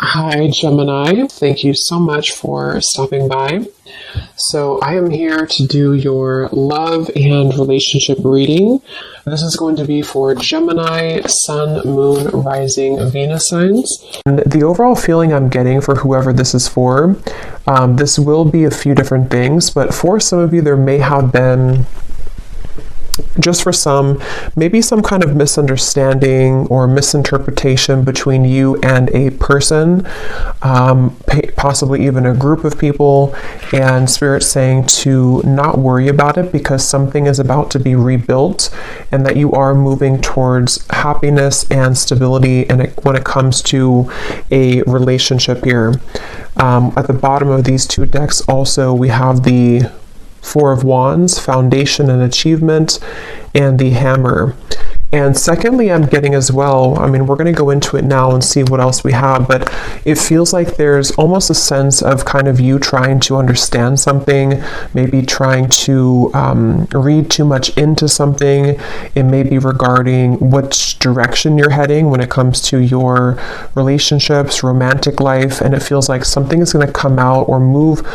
Hi, Gemini. Thank you so much for stopping by. So I am here to do your love and relationship reading. This is going to be for Gemini, Sun, Moon, Rising, Venus signs. And the overall feeling I'm getting for whoever this is for, this will be a few different things, but for some of you, there may have been, just for some, maybe some kind of misunderstanding or misinterpretation between you and a person, possibly even a group of people, and Spirit saying to not worry about it because something is about to be rebuilt and that you are moving towards happiness and stability when it comes to a relationship here. At the bottom of these two decks also we have the Four of Wands, Foundation and Achievement, and the Hammer. And secondly, I'm getting as well, we're going to go into it now and see what else we have, but it feels like there's almost a sense of kind of you trying to understand something, maybe trying to read too much into something. It may be regarding which direction you're heading when it comes to your relationships, romantic life, and it feels like something is going to come out or move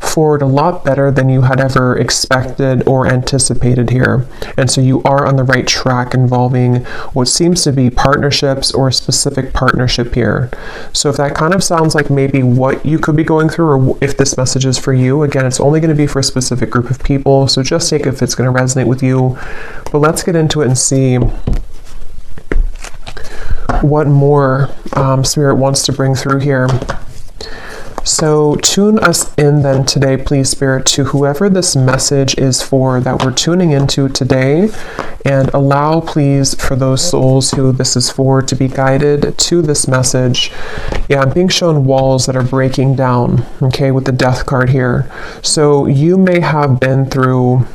forward a lot better than you had ever expected or anticipated here. And so you are on the right track involving what seems to be partnerships or a specific partnership here. So if that kind of sounds like maybe what you could be going through, or if this message is for you, again, it's only going to be for a specific group of people, so just take if it's going to resonate with you. But let's get into it and see what more Spirit wants to bring through here. So tune us in then today, please, Spirit, to whoever this message is for that we're tuning into today, and allow, please, for those souls who this is for to be guided to this message. Yeah, I'm being shown walls that are breaking down, okay, with the Death card here. So you may have been through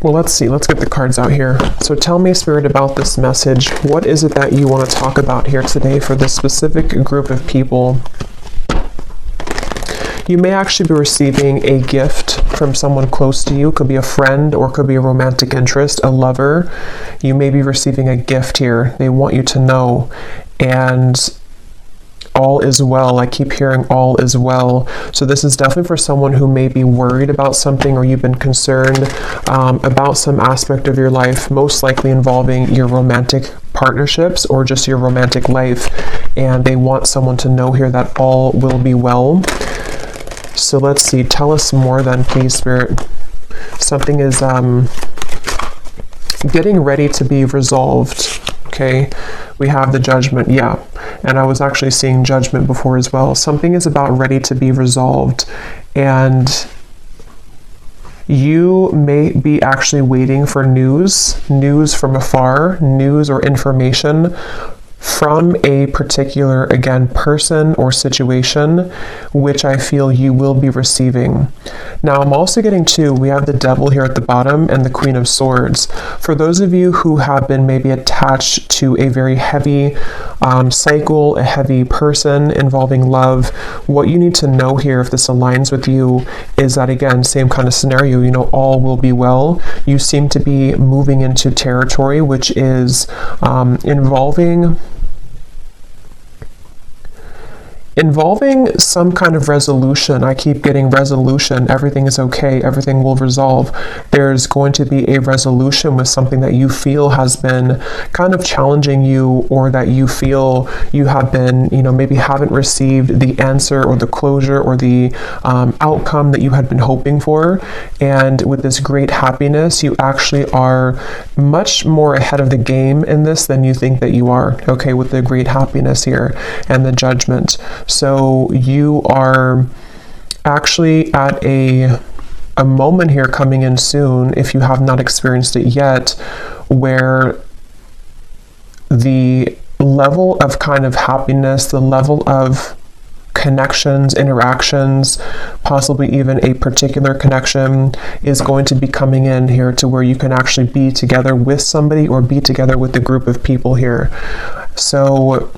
well, let's see. Let's get the cards out here. So tell me, Spirit, about this message. What is it that you want to talk about here today for this specific group of people? You may actually be receiving a gift from someone close to you. It could be a friend or it could be a romantic interest, a lover. You may be receiving a gift here. They want you to know. And all is well. I keep hearing all is well. So this is definitely for someone who may be worried about something, or you've been concerned about some aspect of your life, most likely involving your romantic partnerships or just your romantic life. And they want someone to know here that all will be well. So let's see. Tell us more then, please, Spirit. Something is getting ready to be resolved. Okay, we have the Judgment, yeah, and I was actually seeing Judgment before as well. Something is about ready to be resolved, and you may be actually waiting for news from afar, news or information from a particular, again, person or situation, which I feel you will be receiving. Now, I'm also getting we have the Devil here at the bottom and the Queen of Swords. For those of you who have been maybe attached to a very heavy cycle, a heavy person involving love, what you need to know here, if this aligns with you, is that, again, same kind of scenario, all will be well. You seem to be moving into territory which is involving some kind of resolution. I keep getting resolution. Everything is okay. Everything will resolve. There's going to be a resolution with something that you feel has been kind of challenging you, or that you feel you have been, maybe haven't received the answer or the closure or the outcome that you had been hoping for. And with this great happiness, you actually are much more ahead of the game in this than you think that you are, okay, with the great happiness here and the Judgment. So you are actually at a moment here coming in soon, if you have not experienced it yet, where the level of kind of happiness, the level of connections, interactions, possibly even a particular connection, is going to be coming in here to where you can actually be together with somebody or be together with a group of people here. So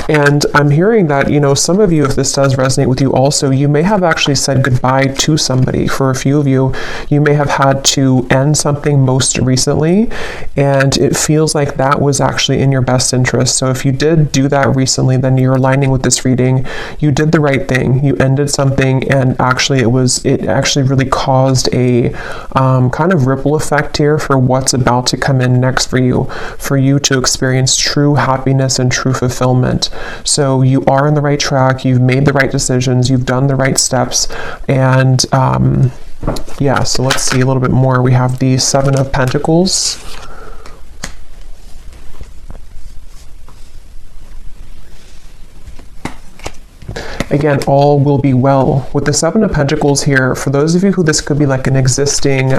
And I'm hearing that, some of you, if this does resonate with you also, you may have actually said goodbye to somebody. For a few of you, you may have had to end something most recently, and it feels like that was actually in your best interest. So if you did do that recently, then you're aligning with this reading. You did the right thing. You ended something, and actually it actually really caused a kind of ripple effect here for what's about to come in next for you to experience true happiness and true fulfillment. So you are on the right track. You've made the right decisions. You've done the right steps. And yeah, so let's see a little bit more. We have the Seven of Pentacles. Again, all will be well. With the Seven of Pentacles here, for those of you who this could be like an existing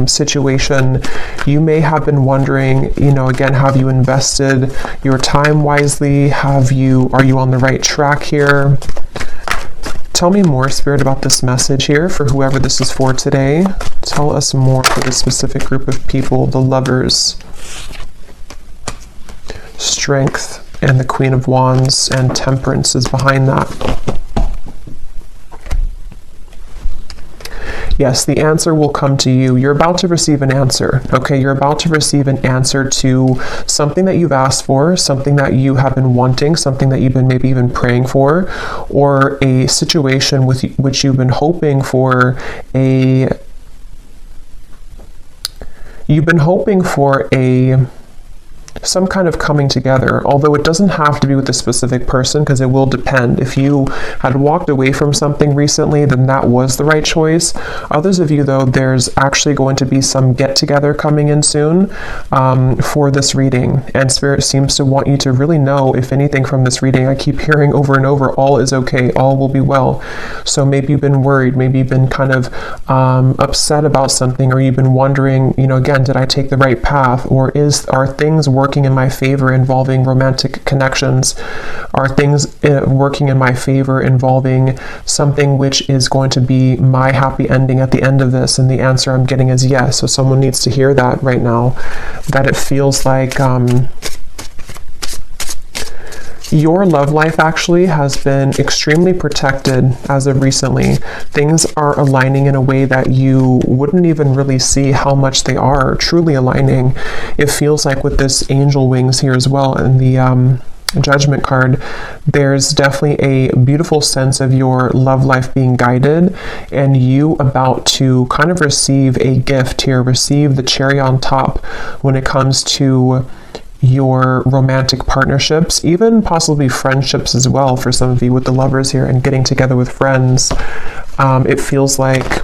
situation, you may have been wondering, again, have you invested your time wisely? Are you on the right track here? Tell me more, Spirit, about this message here for whoever this is for today. Tell us more for this specific group of people, the Lovers. Strength and the Queen of Wands and Temperance is behind that. Yes, the answer will come to you. You're about to receive an answer, okay? You're about to receive an answer to something that you've asked for, something that you have been wanting, something that you've been maybe even praying for, or a situation with which you've been hoping for some kind of coming together, although it doesn't have to be with a specific person, because it will depend. If you had walked away from something recently, then that was the right choice. Others of you, though, there's actually going to be some get-together coming in soon for this reading, and Spirit seems to want you to really know, if anything, from this reading. I keep hearing over and over, all is okay, all will be well. So maybe you've been worried, maybe you've been kind of upset about something, or you've been wondering, again, did I take the right path, or are things working in my favor involving romantic connections? Are things working in my favor involving something which is going to be my happy ending at the end of this? And the answer I'm getting is yes. So someone needs to hear that right now, that it feels like your love life actually has been extremely protected as of recently. Things are aligning in a way that you wouldn't even really see how much they are truly aligning. It feels like with this angel wings here as well, and the Judgment card, there's definitely a beautiful sense of your love life being guided, and you about to kind of receive a gift here, receive the cherry on top when it comes to your romantic partnerships, even possibly friendships as well for some of you with the Lovers here and getting together with friends. It feels like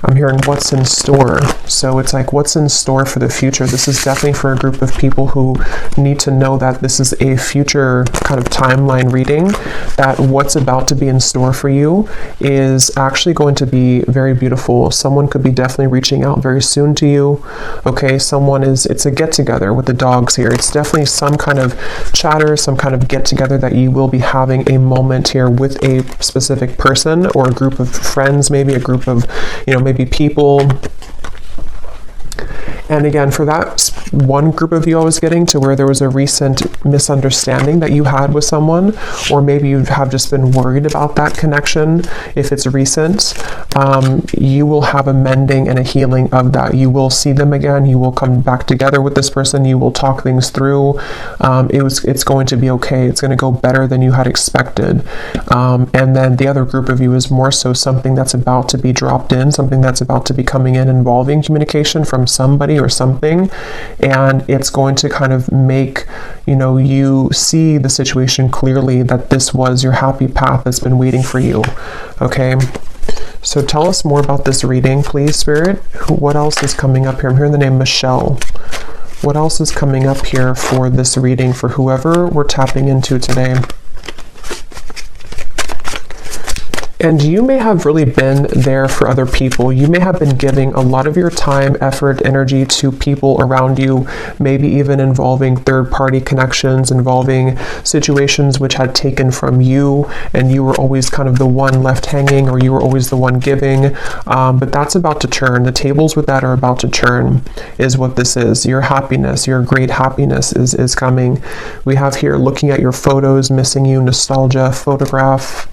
I'm hearing what's in store. So it's like, what's in store for the future? This is definitely for a group of people who need to know that this is a future kind of timeline reading, that what's about to be in store for you is actually going to be very beautiful. Someone could be definitely reaching out very soon to you. Okay, it's a get together with the dogs here. It's definitely some kind of chatter, some kind of get together that you will be having a moment here with a specific person or a group of friends, maybe a group of, maybe people. And again, for that one group of you I was getting to, where there was a recent misunderstanding that you had with someone, or maybe you have just been worried about that connection, if it's recent, you will have a mending and a healing of that. You will see them again. You will come back together with this person. You will talk things through. It's going to be okay. It's going to go better than you had expected. And then the other group of you is more so something that's about to be dropped in, something that's about to be coming in involving communication from somebody or something, and it's going to kind of make you see the situation clearly, that this was your happy path that's been waiting for you. Okay, so tell us more about this reading, please, Spirit. What else is coming up here? I'm hearing the name Michelle. What else is coming up here for this reading for whoever we're tapping into today? And you may have really been there for other people. You may have been giving a lot of your time, effort, energy to people around you, maybe even involving third-party connections, involving situations which had taken from you, and you were always kind of the one left hanging, or you were always the one giving. But that's about to turn. The tables with that are about to turn, is what this is. Your happiness, your great happiness is coming. We have here looking at your photos, missing you, nostalgia, photograph.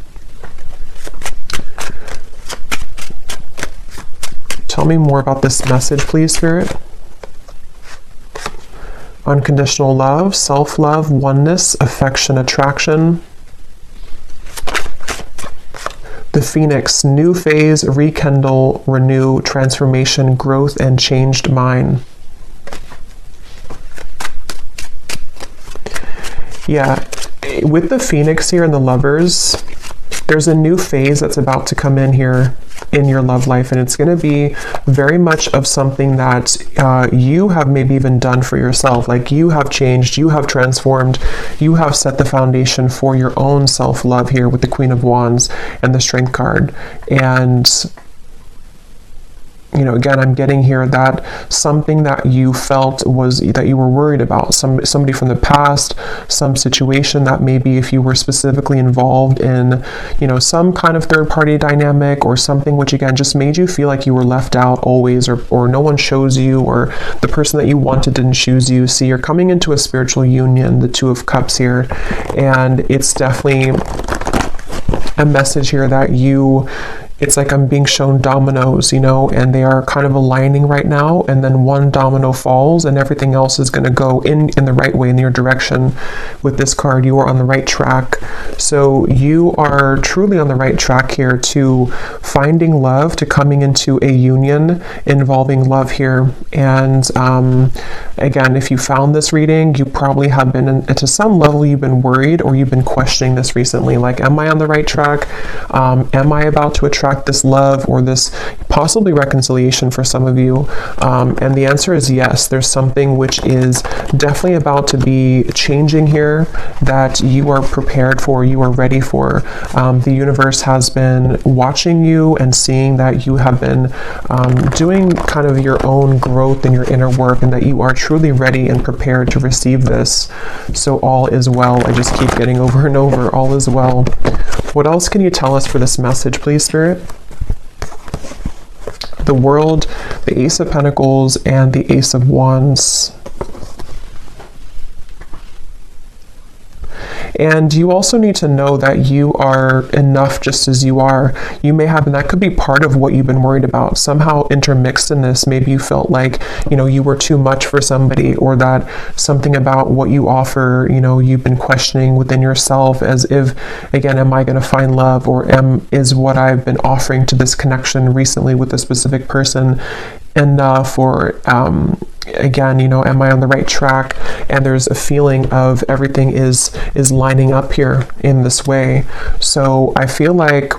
Tell me more about this message, please, Spirit. Unconditional love, self-love, oneness, affection, attraction. The Phoenix, new phase, rekindle, renew, transformation, growth, and changed mind. Yeah, with the Phoenix here and the Lovers, there's a new phase that's about to come in here in your love life, and it's going to be very much of something that you have maybe even done for yourself. Like, you have changed, you have transformed, you have set the foundation for your own self-love here with the Queen of Wands and the Strength card. And you know, again, I'm getting here that something that you felt was that you were worried about, somebody from the past, some situation that maybe if you were specifically involved in, you know, some kind of third-party dynamic or something which again just made you feel like you were left out always, or no one chose you, or the person that you wanted didn't choose you. See, you're coming into a spiritual union, the Two of Cups here, and it's definitely a message here that it's like I'm being shown dominoes, you know, and they are kind of aligning right now, and then one domino falls and everything else is going to go in the right way, in your direction. With this card, you are on the right track. So you are truly on the right track here to finding love, to coming into a union involving love here. And again, if you found this reading, you probably have been, to some level, you've been worried, or you've been questioning this recently. Like, am I on the right track? Am I about to attract this love, or this possibly reconciliation for some of you? And the answer is yes. There's something which is definitely about to be changing here that you are prepared for, you are ready for. The universe has been watching you and seeing that you have been doing kind of your own growth in your inner work, and that you are truly ready and prepared to receive this. So all is well. I just keep getting over and over, all is well. What else can you tell us for this message, please, Spirit? The World, the Ace of Pentacles, and the Ace of Wands. And you also need to know that you are enough just as you are. You may have, and that could be part of what you've been worried about, somehow intermixed in this. Maybe you felt like, you know, you were too much for somebody, or that something about what you offer, you know, you've been questioning within yourself, as if, again, am I going to find love, or is what I've been offering to this connection recently with a specific person enough, or again, you know, am I on the right track? And there's a feeling of everything is lining up here in this way. So I feel like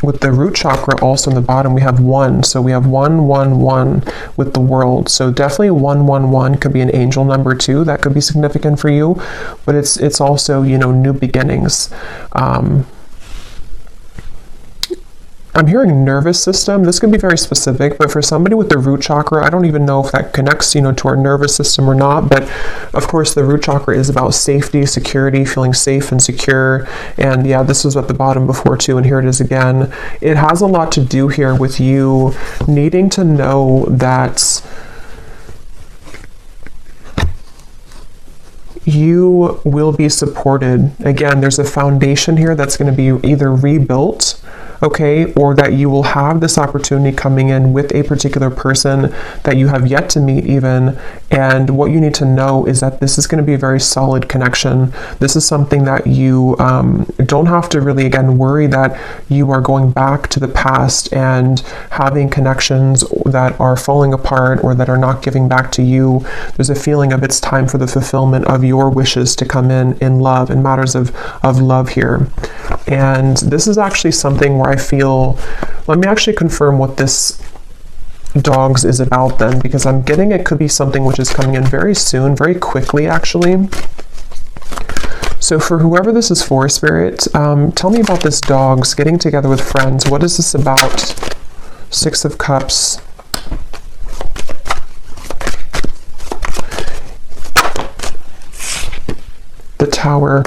with the root chakra also in the bottom, we have 1. So we have 1, 1, 1 with the World. So definitely 1, 1, 1 could be an angel number too. That could be significant for you. But it's also, you know, new beginnings. I'm hearing nervous system. This could be very specific, but for somebody with the root chakra, I don't even know if that connects, you know, to our nervous system or not. But of course, the root chakra is about safety, security, feeling safe and secure. And yeah, this was at the bottom before too, and here it is again. It has a lot to do here with you needing to know that you will be supported. Again, there's a foundation here that's going to be either rebuilt, okay, or that you will have this opportunity coming in with a particular person that you have yet to meet even. And what you need to know is that this is going to be a very solid connection. This is something that you don't have to really, again, worry that you are going back to the past and having connections that are falling apart or that are not giving back to you. There's a feeling of it's time for the fulfillment of your wishes to come in love, in matters of love here. And this is actually something where I feel, let me actually confirm what this dogs is about then, because I'm getting it could be something which is coming in very soon, very quickly actually. So for whoever this is for, Spirit, tell me about this dogs getting together with friends. What is this about? Six of Cups. The Tower.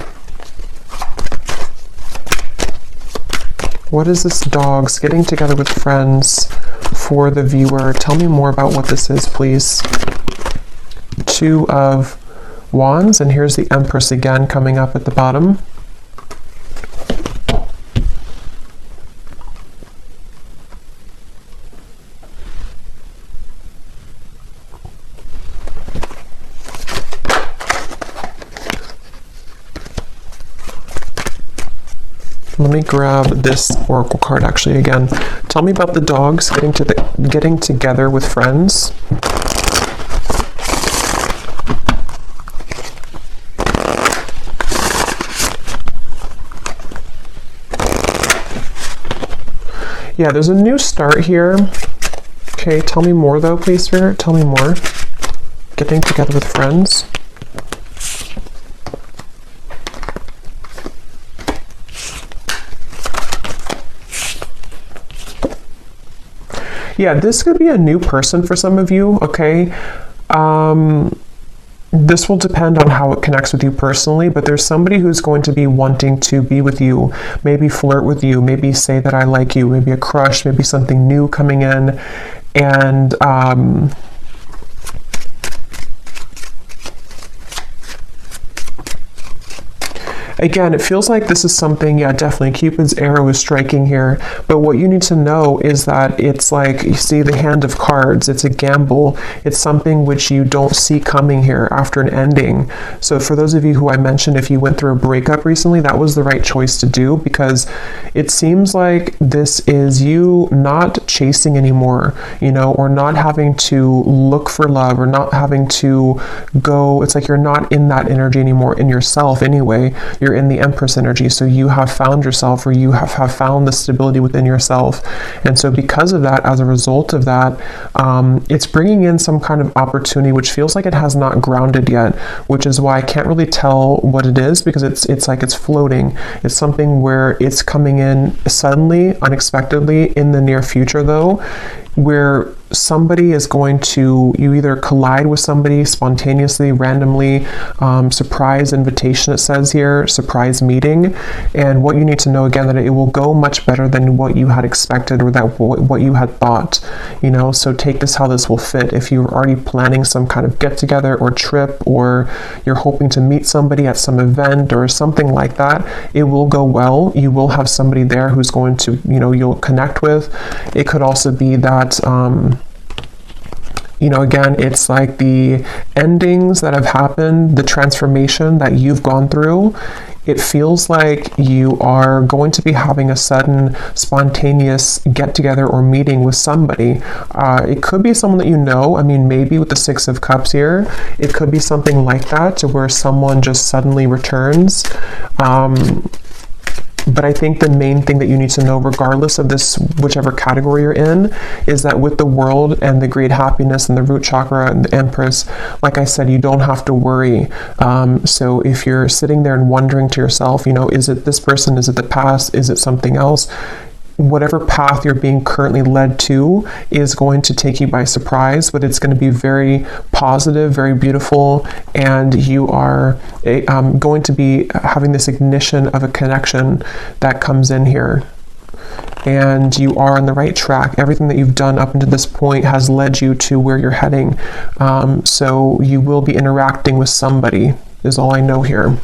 What is this dogs getting together with friends for the viewer? Tell me more about what this is, please. Two of Wands, and here's the Empress again coming up at the bottom. Let me grab this oracle card actually again. Tell me about the dogs getting together with friends. Yeah, there's a new start here. Okay, tell me more though, please, Spirit. Tell me more. Getting together with friends. Yeah, this could be a new person for some of you, okay? This will depend on how it connects with you personally, but there's somebody who's going to be wanting to be with you, maybe flirt with you, maybe say that I like you, maybe a crush, maybe something new coming in. And again, it feels like this is something, yeah, definitely Cupid's arrow is striking here. But what you need to know is that it's like, you see the hand of cards, it's a gamble. It's something which you don't see coming here after an ending. So for those of you who I mentioned, if you went through a breakup recently, that was the right choice to do, because it seems like this is you not chasing anymore, you know, or not having to look for love, or not having to go, it's like you're not in that energy anymore in yourself anyway. You're in the Empress energy, so you have found yourself, or you have found the stability within yourself. And so because of that, as a result of that, it's bringing in some kind of opportunity which feels like it has not grounded yet, which is why I can't really tell what it is, because it's like it's floating. It's something where it's coming in suddenly, unexpectedly in the near future though, where somebody is going to, you either collide with somebody spontaneously, randomly, surprise invitation, it says here, surprise meeting. And what you need to know again, that it will go much better than what you had expected, or that what you had thought, you know. So take this how this will fit. If you're already planning some kind of get together or trip, or you're hoping to meet somebody at some event or something like that, it will go well. You will have somebody there who's going to, you know, you'll connect with. It could also be that you know, again, it's like the endings that have happened, the transformation that you've gone through. It feels like you are going to be having a sudden spontaneous get together or meeting with somebody. It could be someone that you know. I mean, maybe with the Six of Cups here, it could be something like that, to where someone just suddenly returns. But I think the main thing that you need to know, regardless of this, whichever category you're in, is that with the World and the great happiness and the root chakra and the Empress, like I said, you don't have to worry. So if you're sitting there and wondering to yourself, you know, is it this person? Is it the past? Is it something else? Whatever path you're being currently led to is going to take you by surprise, but it's going to be very positive, very beautiful, and you are going to be having this ignition of a connection that comes in here. And you are on the right track. Everything that you've done up until this point has led you to where you're heading. So you will be interacting with somebody, is all I know here.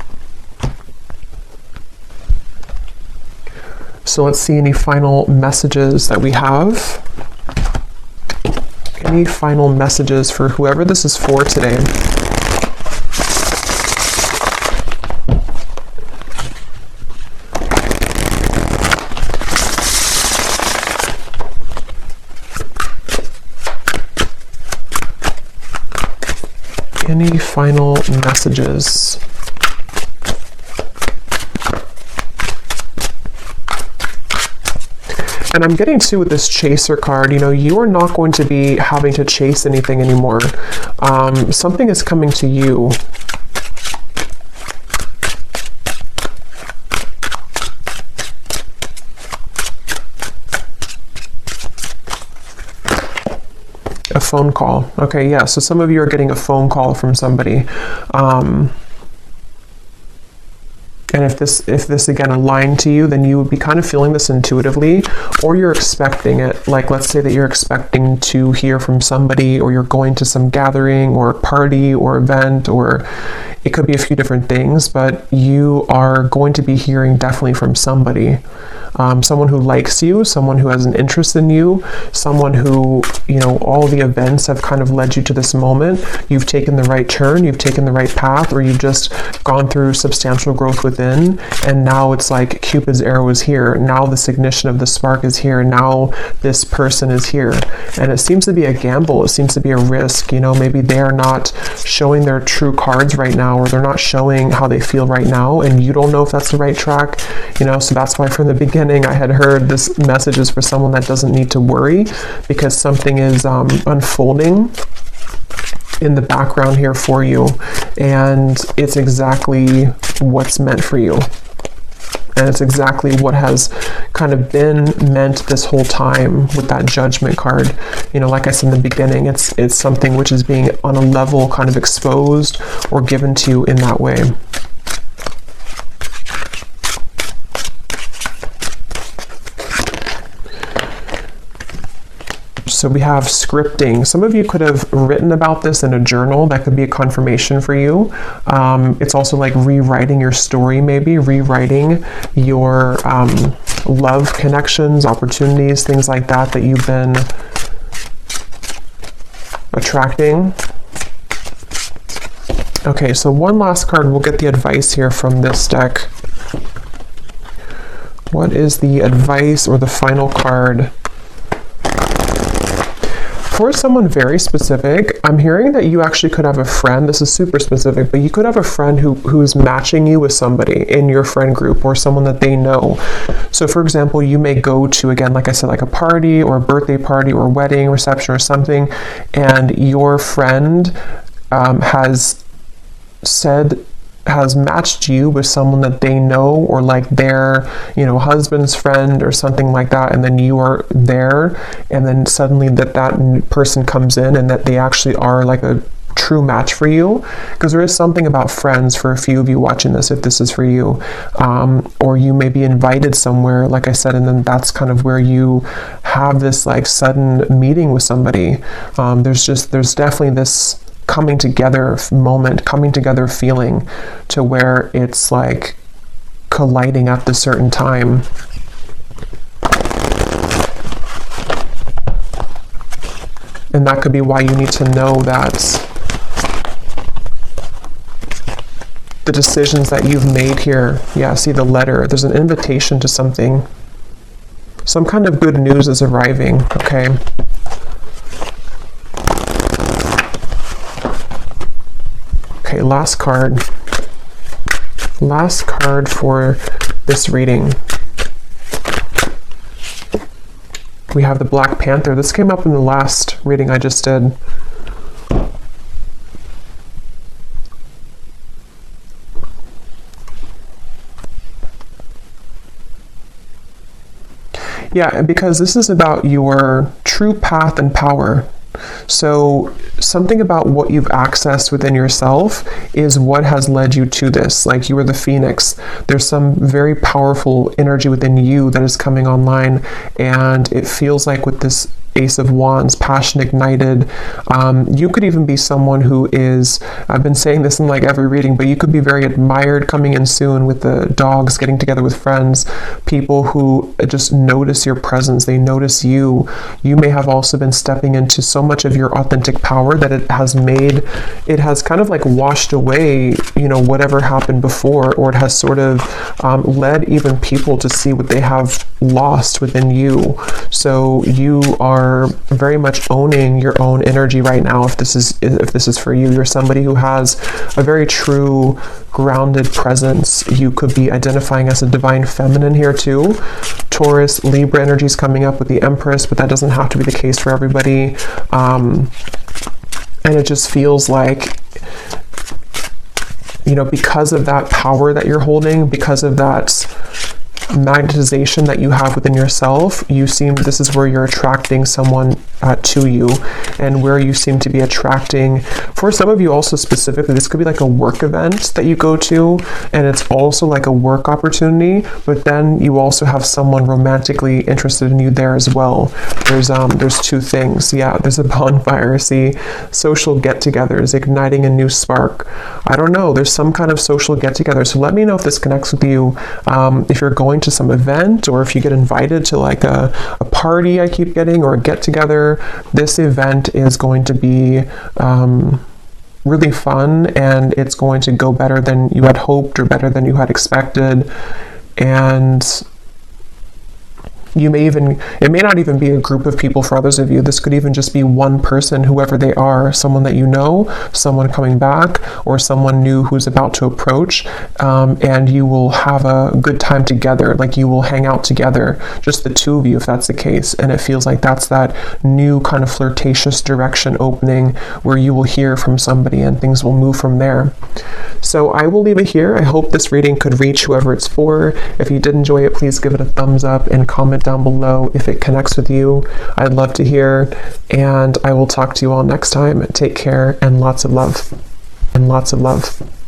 So let's see any final messages that we have. Any final messages for whoever this is for today? Any final messages? And I'm getting to with this chaser card, you know, you are not going to be having to chase anything anymore. Something is coming to you. A phone call. Okay, yeah. So some of you are getting a phone call from somebody. And if this again aligned to you, then you would be kind of feeling this intuitively, or you're expecting it. Like, let's say that you're expecting to hear from somebody, or you're going to some gathering or party or event, or it could be a few different things, but you are going to be hearing definitely from somebody. Someone who likes you, someone who has an interest in you, someone who, all the events have kind of led you to this moment. You've taken the right turn, you've taken the right path, or you've just gone through substantial growth within, and now it's like Cupid's arrow is here. Now this ignition of the spark is here. Now this person is here. And it seems to be a gamble. It seems to be a risk. Maybe they're not showing their true cards right now, or they're not showing how they feel right now, and you don't know if that's the right track. So that's why from the beginning I had heard this message is for someone that doesn't need to worry, because something is unfolding in the background here for you, and it's exactly what's meant for you, and it's exactly what has kind of been meant this whole time with that Judgment card. Like I said in the beginning, it's something which is being on a level kind of exposed or given to you in that way. So we have scripting. Some of you could have written about this in a journal. That could be a confirmation for you. It's also like rewriting your story, maybe rewriting your love connections, opportunities, things like that you've been attracting. Okay, so one last card. We'll get the advice here from this deck. What is the advice or the final card? For someone very specific, I'm hearing that you actually could have a friend. This is super specific, but you could have a friend who's matching you with somebody in your friend group, or someone that they know. So for example, you may go to, again, like I said, like a party or a birthday party or wedding reception or something, and your friend has matched you with someone that they know, or like their husband's friend or something like that, and then you are there, and then suddenly that person comes in and that they actually are like a true match for you. Because there is something about friends for a few of you watching this, if this is for you, or you may be invited somewhere, like I said, and then that's kind of where you have this like sudden meeting with somebody. There's definitely this coming together moment, coming together feeling, to where it's like colliding at the certain time. And that could be why you need to know that the decisions that you've made here, yeah, see the letter, there's an invitation to something. Some kind of good news is arriving, okay? Okay, last card. Last card for this reading. We have the Black Panther. This came up in the last reading I just did. Yeah, because this is about your true path and power. So something about what you've accessed within yourself is what has led you to this. Like you were the phoenix. There's some very powerful energy within you that is coming online, and it feels like with this Ace of Wands, passion ignited. You could even be someone who is, I've been saying this in like every reading, but you could be very admired coming in soon with the dogs, getting together with friends, people who just notice your presence, they notice you. You may have also been stepping into so much of your authentic power that it has kind of like washed away, whatever happened before, or it has sort of led even people to see what they have lost within you. So you are very much owning your own energy right now. If this is for you, you're somebody who has a very true grounded presence. You could be identifying as a divine feminine here too. Taurus, Libra energy is coming up with the Empress, but that doesn't have to be the case for everybody. And it just feels like, because of that power that you're holding, because of that magnetization that you have within yourself, this is where you're attracting someone to you, and where you seem to be attracting, for some of you also specifically, this could be like a work event that you go to, and it's also like a work opportunity, but then you also have someone romantically interested in you there as well. There's two things. Yeah, there's a bonfire. See, social get-togethers, igniting a new spark. I don't know, there's some kind of social get-together. So let me know if this connects with you. If you're going to some event, or if you get invited to like a party I keep getting, or a get-together, this event is going to be really fun, and it's going to go better than you had hoped, or better than you had expected. And it may not even be a group of people for others of you. This could even just be one person, whoever they are, someone that you know, someone coming back, or someone new who's about to approach, and you will have a good time together. Like, you will hang out together, just the two of you, if that's the case. And it feels like that's that new kind of flirtatious direction opening, where you will hear from somebody and things will move from there. So I will leave it here. I hope this reading could reach whoever it's for. If you did enjoy it, please give it a thumbs up and comment down below if it connects with you. I'd love to hear, and I will talk to you all next time. Take care, and lots of love. And lots of love.